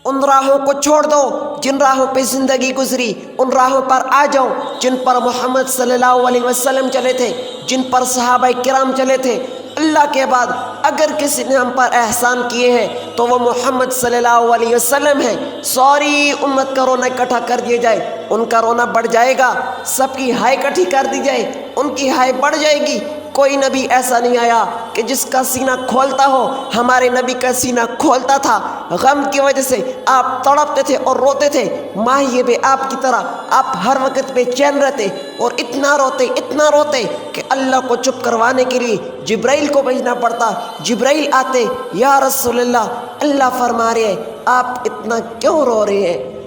ان راہوں کو چھوڑ دو جن راہوں پہ زندگی گزری، ان راہوں پر آ جاؤ جن پر محمد صلی اللہ علیہ وسلم چلے تھے، جن پر صحابہ کرام چلے تھے۔ اللہ کے بعد اگر کسی نے ہم پر احسان کیے ہیں تو وہ محمد صلی اللہ علیہ وسلم ہیں۔ ساری امت کا رونا اکٹھا کر دیا جائے، ان کا رونا بڑھ جائے گا، سب کی ہائے اکٹھی کر دی جائے، ان کی ہائے بڑھ جائے گی۔ کوئی نبی ایسا نہیں آیا کہ جس کا سینہ کھولتا ہو، ہمارے نبی کا سینہ کھولتا تھا۔ غم کی وجہ سے آپ تڑپتے تھے اور روتے تھے، ماہیے بے آپ کی طرح آپ ہر وقت بے چین رہتے اور اتنا روتے کہ اللہ کو چپ کروانے کے لیے جبرائیل کو بھیجنا پڑتا۔ جبرائیل آتے، یا رسول اللہ فرما رہے ہیں آپ اتنا کیوں رو رہے ہیں؟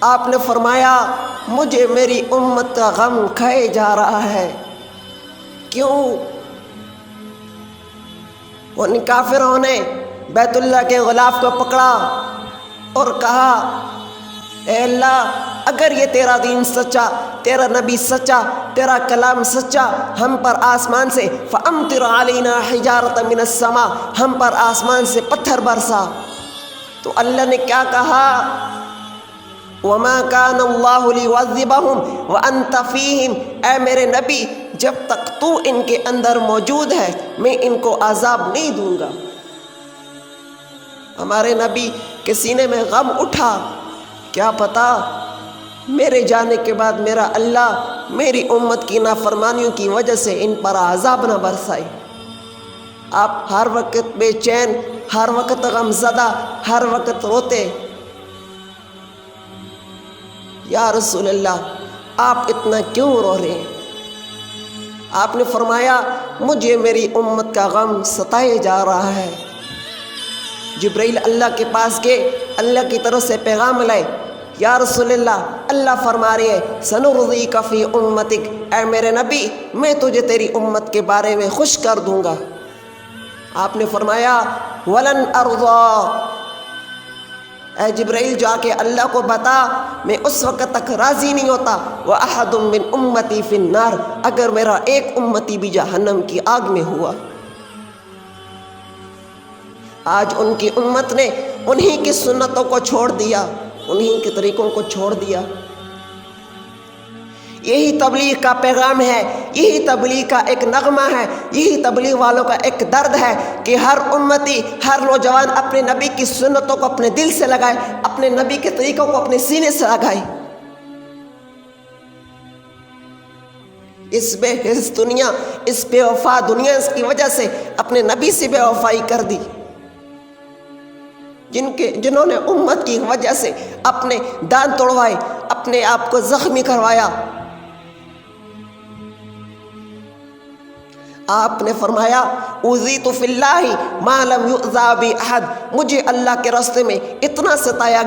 آپ نے فرمایا مجھے میری امت کا غم کھائے جا رہا ہے۔ کیوں؟ ان کافروں نے بیت اللہ کے غلاف کو پکڑا اور کہا اے اللہ اگر یہ تیرا دین سچا، تیرا نبی سچا، تیرا کلام سچا، ہم پر آسمان سے فَأَمْطِرْ عَلَيْنَا حِجَارَةً مِّنَ السَّمَاءِ، ہم پر آسمان سے پتھر برسا۔ تو اللہ نے کیا کہا؟ وَمَا كَانَ اللَّهُ لِيُعَذِّبَهُمْ وَأَنْتَ فِيهِمْ، اے میرے نبی جب تک تو ان کے اندر موجود ہے میں ان کو عذاب نہیں دوں گا۔ ہمارے نبی کے سینے میں غم اٹھا، کیا پتا میرے جانے کے بعد میرا اللہ میری امت کی نافرمانیوں کی وجہ سے ان پر عذاب نہ برسائے۔ آپ ہر وقت بے چین، ہر وقت غم زدہ، ہر وقت روتے۔ یا رسول اللہ آپ اتنا کیوں رو رہے ہیں؟ آپ نے فرمایا مجھے میری امت کا غم ستائے جا رہا ہے۔ جبرائیل اللہ کے پاس گئے، اللہ کی طرف سے پیغام لائے، یا رسول اللہ فرما رہے ہیں سنرضیک فی امتک، اے میرے نبی میں تجھے تیری امت کے بارے میں خوش کر دوں گا۔ آپ نے فرمایا ولن ارضا، اے جبرائیل جا کے اللہ کو بتا میں اس وقت تک راضی نہیں ہوتا وَأَحَدٌ مِّنْ أُمَّتِي فِي النَّارِ، اگر میرا ایک امتی بھی جہنم کی آگ میں ہوا۔ آج ان کی امت نے انہی کی سنتوں کو چھوڑ دیا، انہی کے طریقوں کو چھوڑ دیا۔ یہی تبلیغ کا پیغام ہے، یہی تبلیغ کا ایک نغمہ ہے، یہی تبلیغ والوں کا ایک درد ہے کہ ہر امتی، ہر نوجوان اپنے نبی کی سنتوں کو اپنے دل سے لگائے، اپنے نبی کے طریقوں کو اپنے سینے سے لگائے۔ اس بے حس دنیا، اس بے وفا دنیا اس کی وجہ سے اپنے نبی سے بے وفائی کر دی، جنہوں نے امت کی وجہ سے اپنے دان توڑوائے، اپنے آپ کو زخمی کروایا۔ آپ نے فرمایا اوذیت فی اللہ ما لم یؤذا بی احد، مجھے اللہ کے راستے میں اتنا ستایا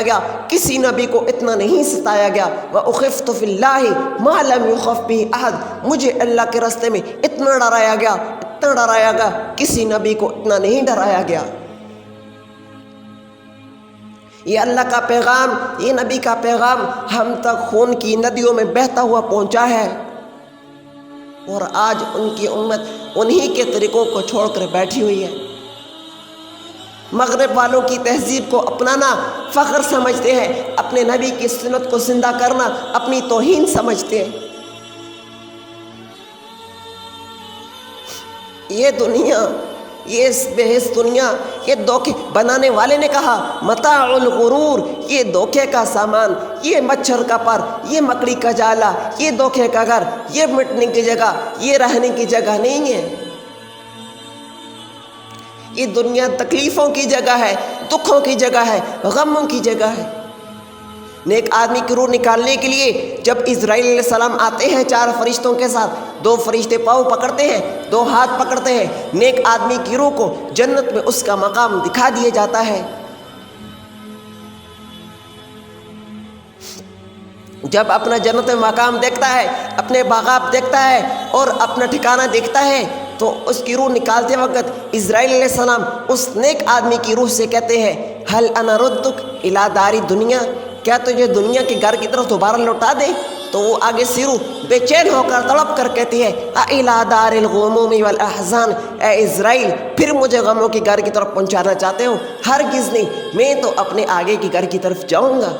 گیا کسی نبی کو اتنا نہیں ستایا گیا۔ واخفت فی اللہ ما لم یخف بی احد، مجھے اللہ کے راستے میں اتنا ڈرایا گیا کسی نبی کو اتنا نہیں ڈرایا گیا۔ یہ اللہ کا پیغام، یہ نبی کا پیغام ہم تک خون کی ندیوں میں بہتا ہوا پہنچا ہے، اور آج ان کی امت انہی کے طریقوں کو چھوڑ کر بیٹھی ہوئی ہے۔ مغرب والوں کی تہذیب کو اپنانا فخر سمجھتے ہیں، اپنے نبی کی سنت کو زندہ کرنا اپنی توہین سمجھتے ہیں۔ یہ دنیا، یہ بے حس دنیا، یہ دھوکے بنانے والے نے کہا متاع الغرور، یہ دھوکے کا سامان، یہ مچھر کا پر، یہ مکڑی کا جالا، یہ دھوکے کا گھر، یہ مٹنے کی جگہ، یہ رہنے کی جگہ نہیں ہے۔ یہ دنیا تکلیفوں کی جگہ ہے، دکھوں کی جگہ ہے، غموں کی جگہ ہے۔ نیک آدمی کی روح نکالنے کے لیے جب اسرائیل علیہ السلام آتے ہیں 4 فرشتوں کے ساتھ، 2 فرشتے پاؤں پکڑتے ہیں، 2 ہاتھ پکڑتے ہیں، نیک آدمی کی روح کو جنت میں اس کا مقام دکھا دیا جاتا ہے۔ جب اپنا جنت میں مقام دیکھتا ہے، اپنے باغات دیکھتا ہے اور اپنا ٹھکانہ دیکھتا ہے تو اس کی روح نکالتے وقت اسرائیل علیہ السلام اس نیک آدمی کی روح سے کہتے ہیں هل انا ردک الی دار دنیا، کیا تجھے دنیا کے گھر کی طرف دوبارہ لوٹا دیں؟ تو وہ آگے سے روح بے چین ہو کر تڑپ کر کہتی ہے اِلَىٰ دَارِ الْغُمُومِ وَالْأَحْزَانِ، اے اسرائیل پھر مجھے غموں کے گھر کی طرف پہنچانا چاہتے ہو؟ ہرگز نہیں، میں تو اپنے آگے کے گھر کی طرف جاؤں گا۔